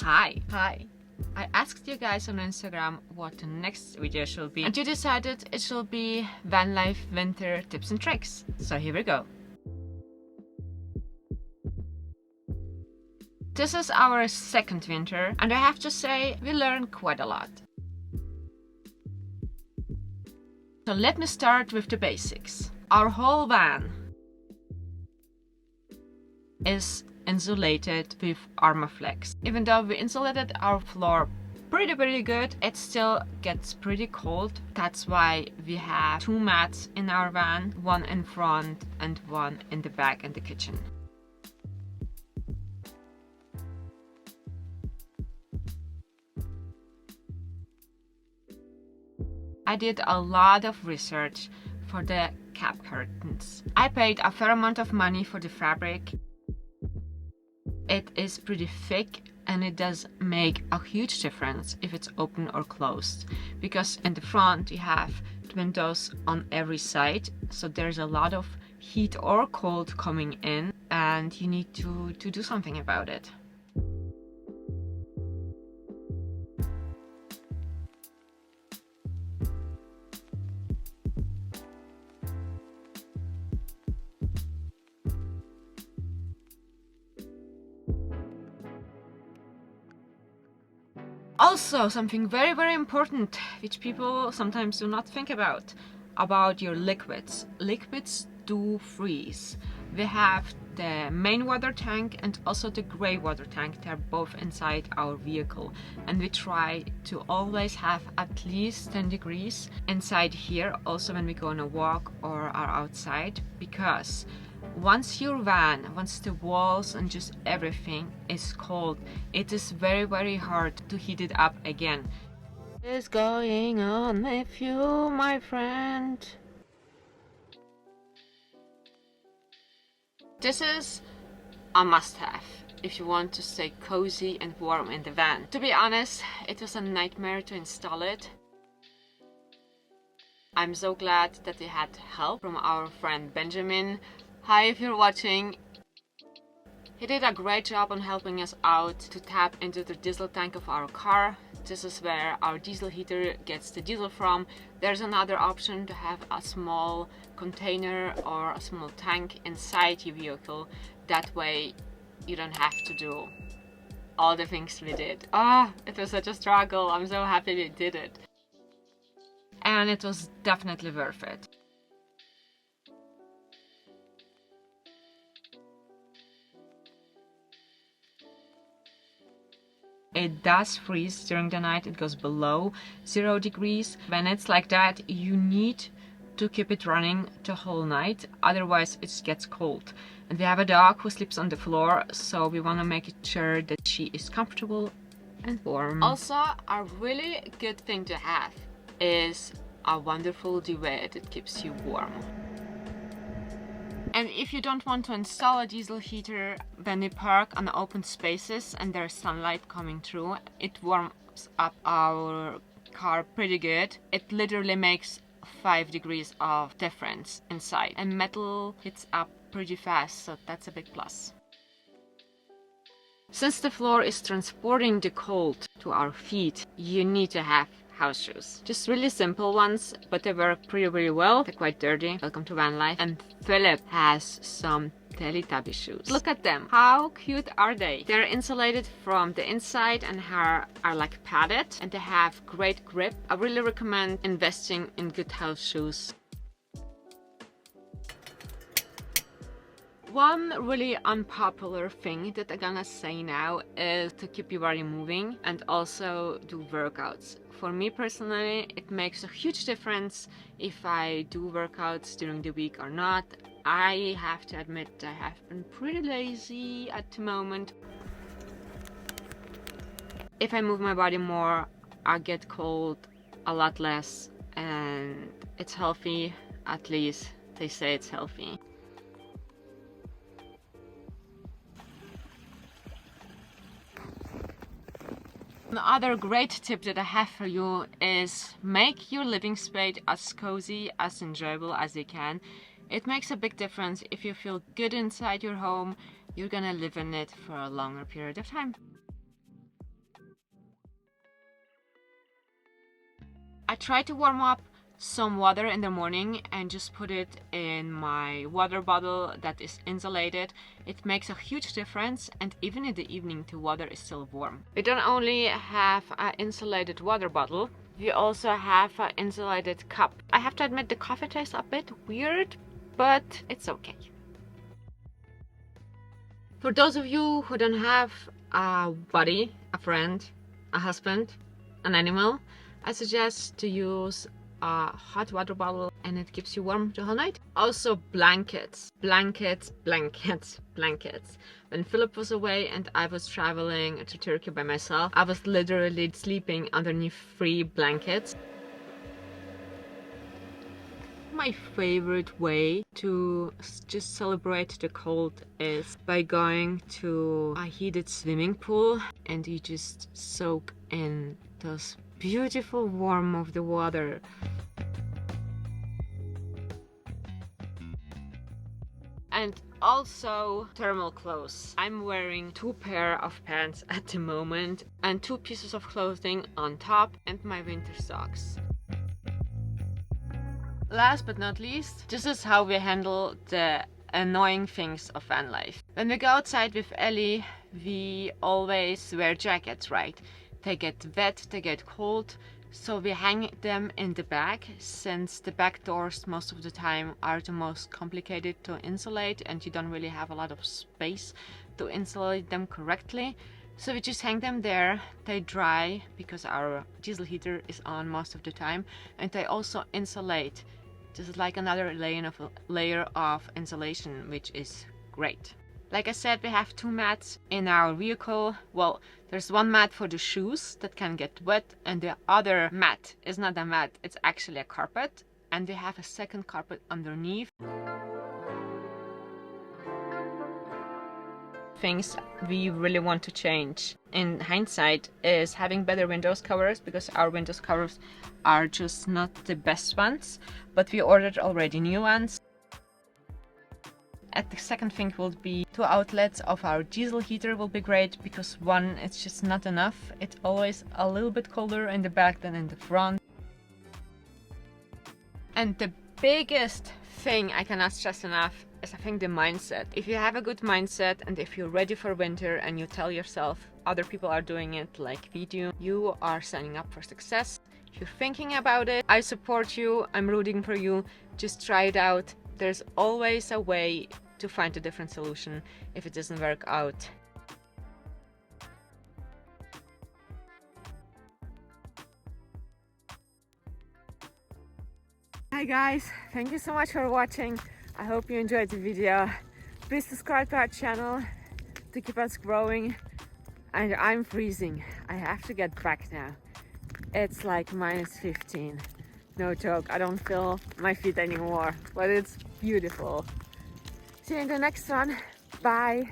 Hi. I asked you guys on Instagram what the next video should be, and you decided it should be van life winter tips and tricks. So here we go. This is our second winter, and I have to say we learned quite a lot. So let me start with the basics. Our whole van is insulated with Armaflex. Even though we insulated our floor pretty good, it still gets pretty cold. That's why we have two mats in our van, one in front and one in the back in the kitchen. I did a lot of research for the cap curtains. I paid a fair amount of money for the fabric. It is pretty thick and it does make a huge difference if it's open or closed, because in the front you have the windows on every side, so there's a lot of heat or cold coming in and you need to do something about it. Also, something very important, which people sometimes do not think about your liquids. Liquids do freeze. We have the main water tank and also the gray water tank. They're both inside our vehicle, and we try to always have at least 10 degrees inside here, also when we go on a walk or are outside, because once the walls and just everything is cold, it is very hard to heat it up again. What is going on with you, my friend? This is a must-have if you want to stay cozy and warm in the van. To be honest, it was a nightmare to install it. I'm so glad that we had help from our friend Benjamin. Hi, if you're watching. He did a great job on helping us out to tap into the diesel tank of our car. This is where our diesel heater gets the diesel from. There's another option to have a small container or a small tank inside your vehicle. That way you don't have to do all the things we did. It was such a struggle. I'm so happy we did it. And it was definitely worth it. It does freeze during the night. It goes below 0 degrees. When it's like that, you need to keep it running the whole night, otherwise it gets cold. And we have a dog who sleeps on the floor, so we want to make sure that she is comfortable and warm. Also, a really good thing to have is a wonderful duvet that keeps you warm. And if you don't want to install a diesel heater when we park on open spaces and there's sunlight coming through, it warms up our car pretty good. It literally makes 5 degrees of difference inside, and metal heats up pretty fast, so that's a big plus. Since the floor is transporting the cold to our feet, you need to have house shoes. Just really simple ones, but they work pretty well. They're quite dirty. Welcome to van life. And Philippe has some Teletubby shoes. Look at them. How cute are they? They're insulated from the inside and are like padded, and they have great grip. I really recommend investing in good house shoes. One really unpopular thing that I'm gonna say now is to keep your body moving and also do workouts. For me personally, it makes a huge difference if I do workouts during the week or not. I have to admit I have been pretty lazy at the moment. If I move my body more, I get cold a lot less, and it's healthy. At least they say it's healthy. Another great tip that I have for you is make your living space as cozy, as enjoyable as you can. It makes a big difference. If you feel good inside your home, you're gonna live in it for a longer period of time. I try to warm up some water in the morning and just put it in my water bottle that is insulated. It makes a huge difference, and even in the evening the water is still warm. We don't only have an insulated water bottle, we also have an insulated cup. I have to admit the coffee tastes a bit weird, but it's okay. For those of you who don't have a buddy, a friend, a husband, an animal, I suggest to use a hot water bottle, and it keeps you warm the whole night. Also blankets. Blankets. When Philip was away and I was traveling to Turkey by myself, I was literally sleeping underneath 3 blankets. My favorite way to just celebrate the cold is by going to a heated swimming pool, and you just soak in those beautiful warmth of the water. And also thermal clothes. I'm wearing 2 pair of pants at the moment and 2 pieces of clothing on top, and my winter socks. Last but not least, this is how we handle the annoying things of van life. When we go outside with Elly, we always wear jackets, right? They get wet, they get cold, so we hang them in the back, since the back doors most of the time are the most complicated to insulate and you don't really have a lot of space to insulate them correctly. So we just hang them there, they dry because our diesel heater is on most of the time, and they also insulate. This is like another layer of insulation, which is great. Like I said, we have 2 mats in our vehicle. Well, there's 1 mat for the shoes that can get wet, and the other mat is not a mat, it's actually a carpet, and we have a second carpet underneath. Things we really want to change in hindsight is having better windows covers, because our windows covers are just not the best ones, but we ordered already new ones. And the second thing will be 2 outlets of our diesel heater will be great, because 1, it's just not enough. It's always a little bit colder in the back than in the front. And the biggest thing I cannot stress enough is, I think, the mindset. If you have a good mindset and if you're ready for winter and you tell yourself other people are doing it like we do, you are signing up for success. If you're thinking about it, I support you, I'm rooting for you. Just try it out. There's always a way to find a different solution if it doesn't work out. Hi guys, thank you so much for watching. I hope you enjoyed the video. Please subscribe to our channel to keep us growing. And I'm freezing. I have to get back now. It's like -15. No joke, I don't feel my feet anymore, but it's beautiful. See you in the next one. Bye.